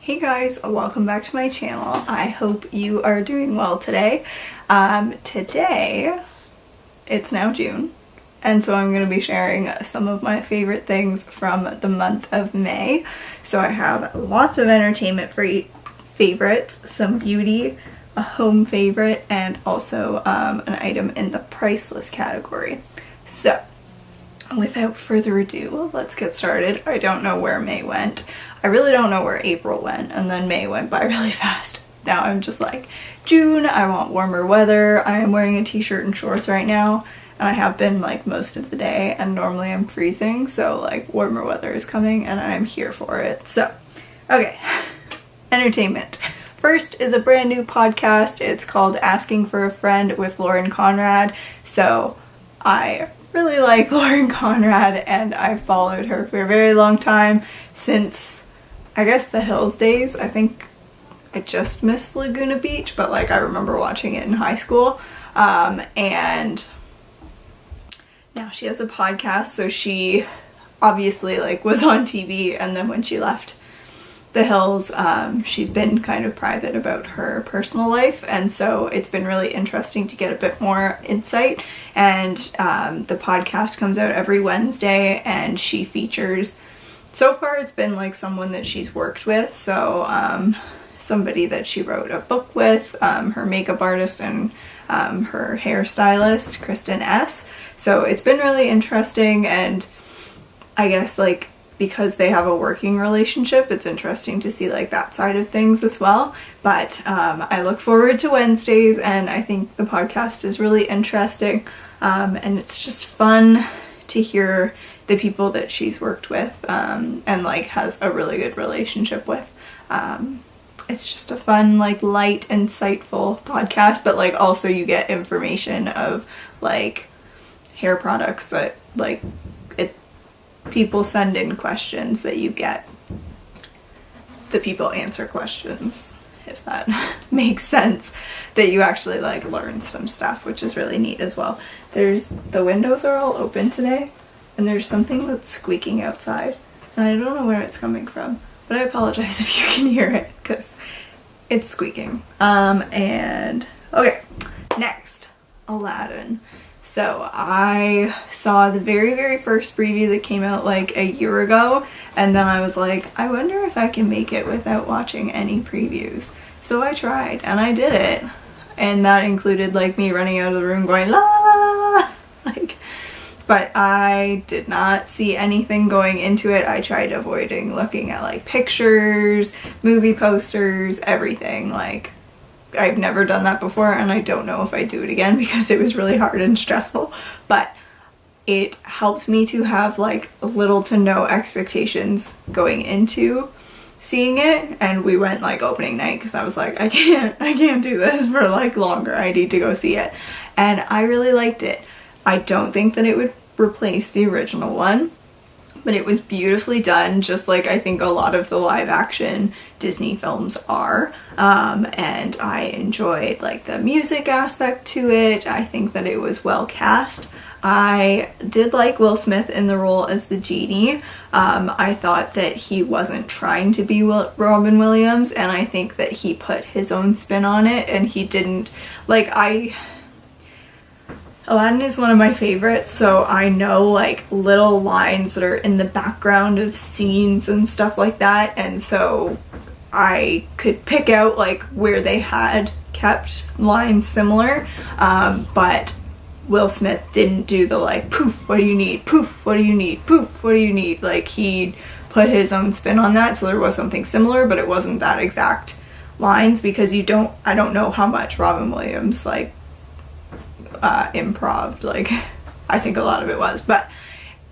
Hey guys, welcome back to my channel. I hope you are doing well today. Today, it's now June, and so I'm going to be sharing some of my favorite things from the month of May. So I have lots of entertainment favorites, some beauty, a home favorite, and also an item in the priceless category. So, without further ado, let's get started. I don't know where May went. I really don't know where April went, and then May went by really fast. Now I'm just like, June, I want warmer weather. I am wearing a t-shirt and shorts right now, and I have been like most of the day, and normally I'm freezing, so like warmer weather is coming and I'm here for it. So, okay, entertainment. First is a brand new podcast. It's called Asking for a Friend with Lauren Conrad. So I really like Lauren Conrad, and I've followed her for a very long time, since I guess the Hills days. I think I just missed Laguna Beach, but like I remember watching it in high school. And now she has a podcast, so she obviously like was on TV, and then when she left the Hills, she's been kind of private about her personal life, and so it's been really interesting to get a bit more insight. And the podcast comes out every Wednesday, and she features, so far it's been like someone that she's worked with, so somebody that she wrote a book with, her makeup artist and her hairstylist, Kristen S. So it's been really interesting, and I guess like because they have a working relationship, it's interesting to see like that side of things as well. But I look forward to Wednesdays, and I think the podcast is really interesting, and it's just fun to hear the people that she's worked with and like has a really good relationship with. It's just a fun, like light, insightful podcast, but like also you get information of like hair products that like people send in questions that you get. The people answer questions, if that makes sense, that you actually like learn some stuff, which is really neat as well. The windows are all open today, and there's something that's squeaking outside, and I don't know where it's coming from, but I apologize if you can hear it, because it's squeaking. And okay, next, Aladdin. So I saw the very first preview that came out like a year ago, and then I was like, I wonder if I can make it without watching any previews. So I tried, and I did it, and that included like me running out of the room going la la la la la, like, but I did not see anything going into it. I tried avoiding looking at like pictures, movie posters, everything. Like, I've never done that before, and I don't know if I do it again because it was really hard and stressful, but it helped me to have like little to no expectations going into seeing it. And we went like opening night because I was like, I can't do this for like longer. I need to go see it. And I really liked it. I don't think that it would replace the original one, but it was beautifully done, just like I think a lot of the live action Disney films are. And I enjoyed like the music aspect to it. I think that it was well cast. I did like Will Smith in the role as the genie. I thought that he wasn't trying to be Robin Williams, and I think that he put his own spin on it, and he didn't, like, Aladdin is one of my favorites, so I know like little lines that are in the background of scenes and stuff like that, and so I could pick out like where they had kept lines similar, but Will Smith didn't do the like poof, what do you need, poof, what do you need, poof, what do you need. Like, he put his own spin on that, so there was something similar, but it wasn't that exact lines, because I don't know how much Robin Williams like improv, like I think a lot of it was, but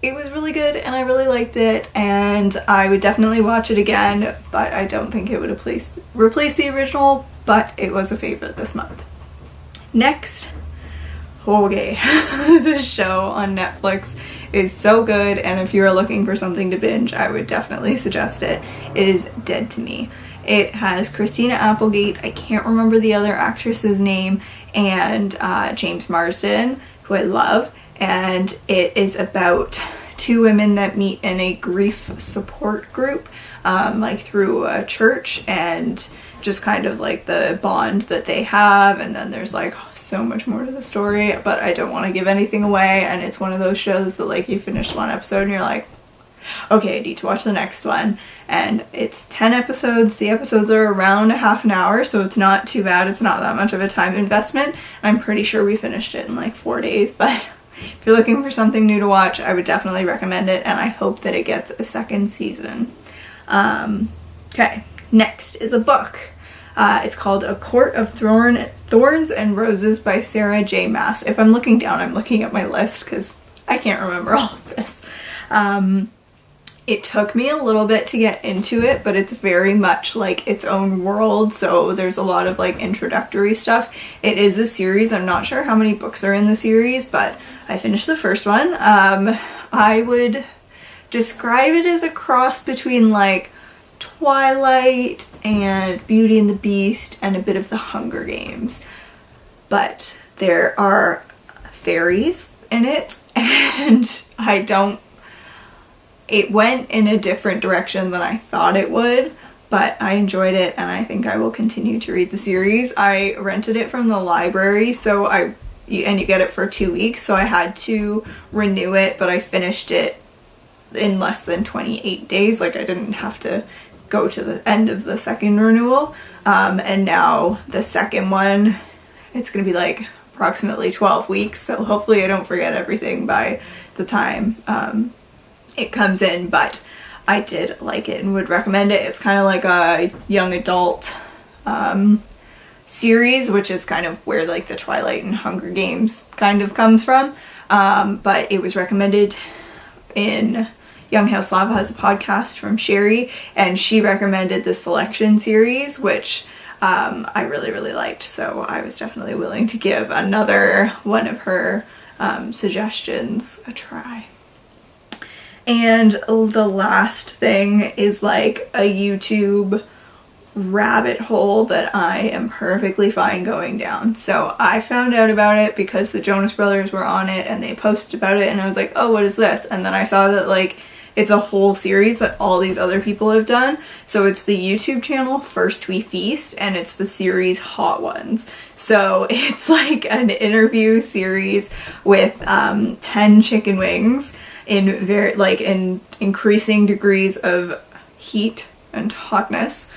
it was really good and I really liked it, and I would definitely watch it again, but I don't think it would replace the original, but it was a favorite this month. Next, okay, the show on Netflix is so good, and if you're looking for something to binge, I would definitely suggest it. It is Dead to Me. It has Christina Applegate, I can't remember the other actress's name, and James Marsden, who I love, and it is about two women that meet in a grief support group, like through a church, and just kind of like the bond that they have. And then there's like so much more to the story, but I don't want to give anything away. And it's one of those shows that like you finish one episode and you're like, okay, I need to watch the next one. And it's 10 episodes. The episodes are around a half an hour, so it's not too bad. It's not that much of a time investment. I'm pretty sure we finished it in like 4 days, but if you're looking for something new to watch, I would definitely recommend it, and I hope that it gets a second season. Okay, next is a book. It's called A Court of Thorns and Roses by Sarah J. Maas. If I'm looking down, I'm looking at my list because I can't remember all of this. It took me a little bit to get into it, but it's very much like its own world, so there's a lot of like introductory stuff. It is a series. I'm not sure how many books are in the series, but I finished the first one. I would describe it as a cross between like Twilight and Beauty and the Beast and a bit of the Hunger Games. But there are fairies in it, and it went in a different direction than I thought it would, but I enjoyed it, and I think I will continue to read the series. I rented it from the library, and you get it for 2 weeks, so I had to renew it, but I finished it in less than 28 days. Like, I didn't have to go to the end of the second renewal, and now the second one, it's gonna be like approximately 12 weeks, so hopefully I don't forget everything by the time it comes in, but I did like it and would recommend it. It's kind of like a young adult series, which is kind of where like the Twilight and Hunger Games kind of comes from, but it was recommended in Young House Lava has a podcast from Sherry, and she recommended the Selection series, which I really, really liked, so I was definitely willing to give another one of her suggestions a try. And the last thing is like a YouTube rabbit hole that I am perfectly fine going down. So I found out about it because the Jonas Brothers were on it and they posted about it, and I was like, oh, what is this? And then I saw that like it's a whole series that all these other people have done. So it's the YouTube channel First We Feast, and it's the series Hot Ones. So it's like an interview series with 10 chicken wings in increasing degrees of heat and hotness,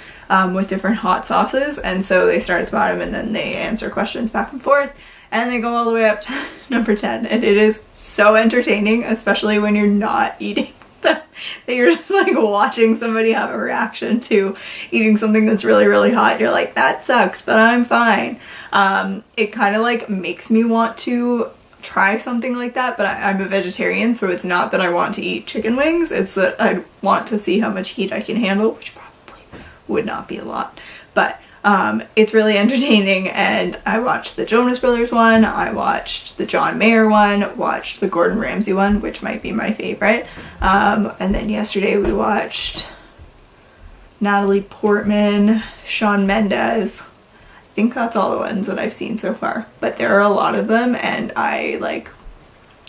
with different hot sauces. And so they start at the bottom and then they answer questions back and forth, and they go all the way up to number 10. And it is so entertaining, especially when you're not eating them. That you're just like watching somebody have a reaction to eating something that's really, really hot. You're like, that sucks, but I'm fine. It kind of like makes me want to try something like that, but I'm a vegetarian, so it's not that I want to eat chicken wings, it's that I want to see how much heat I can handle, which probably would not be a lot, but it's really entertaining. And I watched the Jonas Brothers one, I watched the John Mayer one, watched the Gordon Ramsay one, which might be my favorite, and then yesterday we watched Natalie Portman, Shawn Mendes. I think that's all the ones that I've seen so far, but there are a lot of them, and I like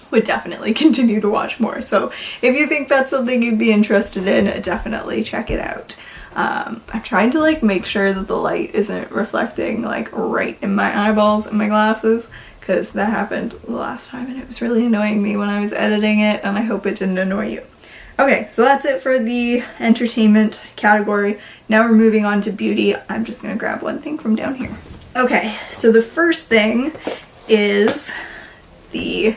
would definitely continue to watch more. So if you think that's something you'd be interested in, definitely check it out. I'm trying to like make sure that the light isn't reflecting like right in my eyeballs and my glasses, because that happened the last time and it was really annoying me when I was editing it, and I hope it didn't annoy you. Okay, so that's it for the entertainment category. Now we're moving on to beauty. I'm just gonna grab one thing from down here. Okay, so the first thing is the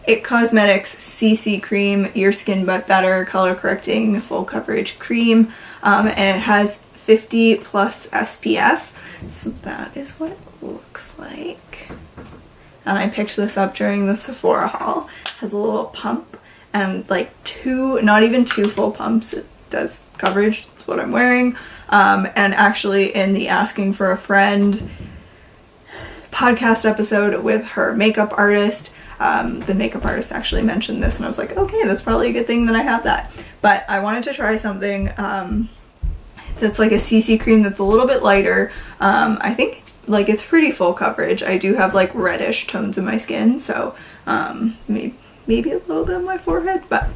IT Cosmetics CC Cream Your Skin But Better Color Correcting Full Coverage Cream, and it has 50 plus SPF. So that is what it looks like. And I picked this up during the Sephora haul. It has a little pump and like not even two full pumps. It does coverage. That's what I'm wearing. And actually in the Asking for a Friend podcast episode with her makeup artist, the makeup artist actually mentioned this, and I was like, okay, that's probably a good thing that I have that. But I wanted to try something that's like a CC cream that's a little bit lighter. I think it's pretty full coverage. I do have like reddish tones in my skin, so maybe a little bit on my forehead, but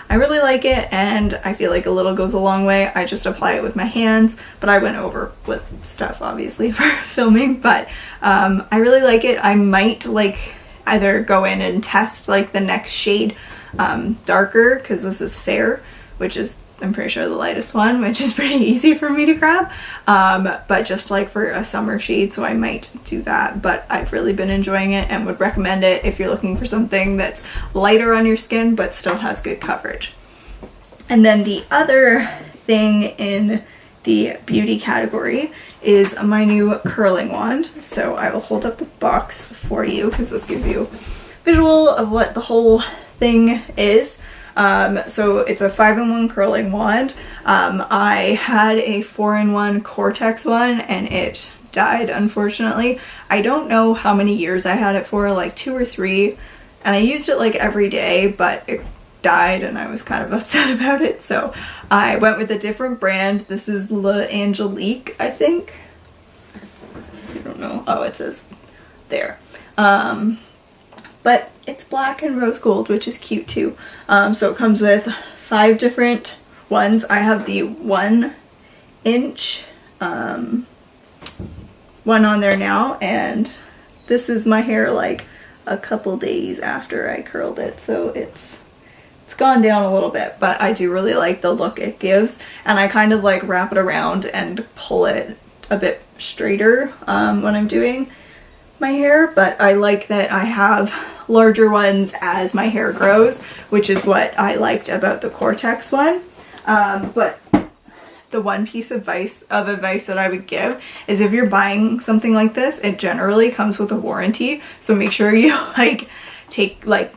I really like it, and I feel like a little goes a long way. I just apply it with my hands, but I went over with stuff obviously for filming, but I really like it. I might like either go in and test like the next shade darker, because this is fair, which is I'm pretty sure the lightest one, which is pretty easy for me to grab, but just like for a summer shade, so I might do that. But I've really been enjoying it and would recommend it if you're looking for something that's lighter on your skin but still has good coverage. And then the other thing in the beauty category is my new curling wand. So I will hold up the box for you because this gives you a visual of what the whole thing is. So it's a 5-in-1 curling wand. I had a 4-in-1 Cortex one and it died, unfortunately. I don't know how many years I had it for, like 2 or 3, and I used it like every day, but it died and I was kind of upset about it, so I went with a different brand. This is L'Angelique, I think. I don't know. Oh, it says there. But it's black and rose gold, which is cute too. So it comes with 5 different ones. I have the 1-inch one on there now, and this is my hair like a couple days after I curled it, so it's gone down a little bit, but I do really like the look it gives, and I kind of like wrap it around and pull it a bit straighter when I'm doing my hair. But I like that I have larger ones as my hair grows, which is what I liked about the Cortex one. But the one piece of advice that I would give is, if you're buying something like this, it generally comes with a warranty, so make sure you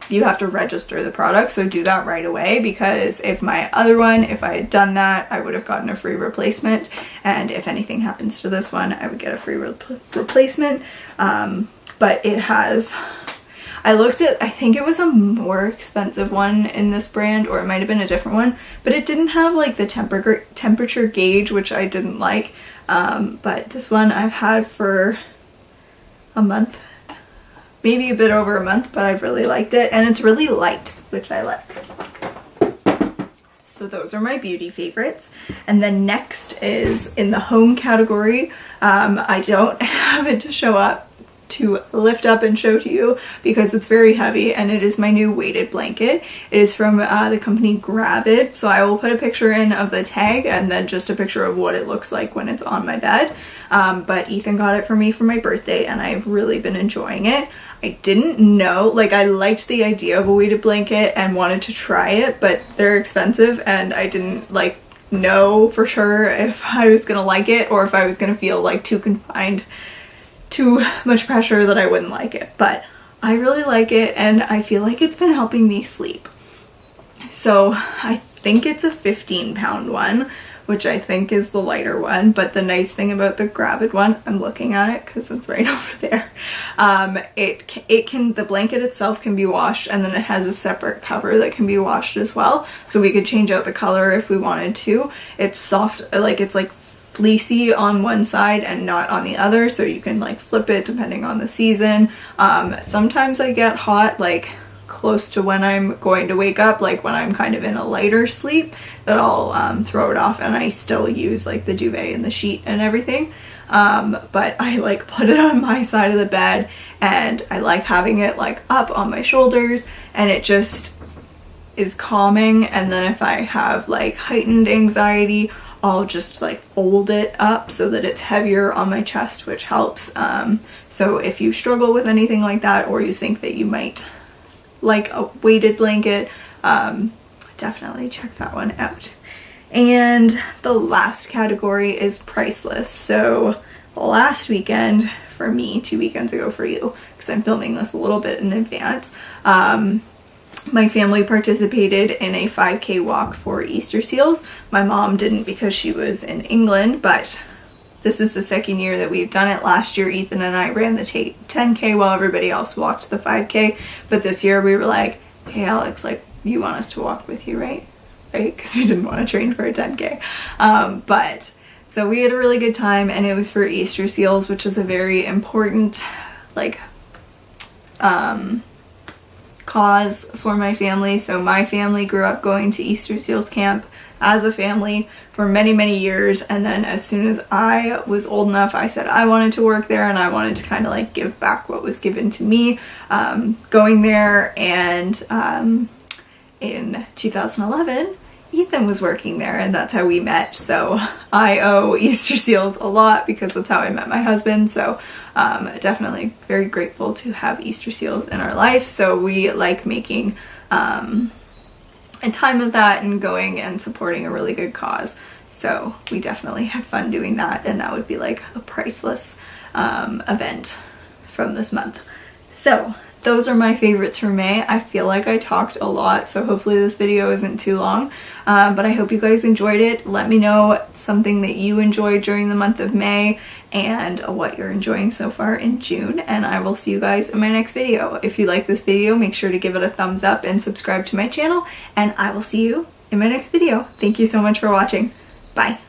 you have to register the product, so do that right away, because if my other one, if I had done that, I would have gotten a free replacement, and if anything happens to this one, I would get a free replacement. But it has, I looked at, I think it was a more expensive one in this brand, or it might have been a different one, but it didn't have like the temperature gauge, which I didn't like. But this one I've had for a month, maybe a bit over a month, but I've really liked it, and it's really light, which I like. So those are my beauty favorites. And then next is in the home category. I don't have it to show up, to lift up and show to you, because it's very heavy, and it is my new weighted blanket. It is from the company Gravid, so I will put a picture in of the tag and then just a picture of what it looks like when it's on my bed. But Ethan got it for me for my birthday, and I've really been enjoying it. I didn't know, like, I liked the idea of a weighted blanket and wanted to try it, but they're expensive, and I didn't like know for sure if I was gonna like it, or if I was gonna feel like too confined, too much pressure that I wouldn't like it. But I really like it, and I feel like it's been helping me sleep. So I think it's a 15-pound one, which I think is the lighter one. But the nice thing about the Gravid one, I'm looking at it because it's right over there, the blanket itself can be washed, and then it has a separate cover that can be washed as well, so we could change out the color if we wanted to. It's soft, like it's like fleecy on one side and not on the other, so you can like flip it depending on the season. Sometimes I get hot like close to when I'm going to wake up, like when I'm kind of in a lighter sleep, that I'll throw it off, and I still use like the duvet and the sheet and everything. But I like put it on my side of the bed, and I like having it like up on my shoulders, and it just is calming. And then if I have like heightened anxiety, I'll just like fold it up so that it's heavier on my chest, which helps. So if you struggle with anything like that, or you think that you might like a weighted blanket, definitely check that one out. And the last category is priceless. So last weekend for me, 2 weekends ago for you, because I'm filming this a little bit in advance, my family participated in a 5K walk for Easter seals. My mom didn't because she was in England, but this is the second year that we've done it. Last year, Ethan and I ran the 10K while everybody else walked the 5K. But this year we were like, hey Alex, like, you want us to walk with you, right? Because we didn't want to train for a 10K. But so we had a really good time, and it was for Easter seals, which is a very important, like, cause for my family. So my family grew up going to Easter Seals camp as a family for many, many years, and then as soon as I was old enough, I said I wanted to work there and I wanted to kind of like give back what was given to me going there. And in 2011, Ethan was working there, and that's how we met. So I owe Easter Seals a lot because that's how I met my husband. So definitely very grateful to have Easter Seals in our life. So we like making a time of that and going and supporting a really good cause. So we definitely had fun doing that, and that would be like a priceless event from this month. So those are my favorites for May. I feel like I talked a lot, so hopefully this video isn't too long, but I hope you guys enjoyed it. Let me know something that you enjoyed during the month of May and what you're enjoying so far in June, and I will see you guys in my next video. If you like this video, make sure to give it a thumbs up and subscribe to my channel, and I will see you in my next video. Thank you so much for watching. Bye.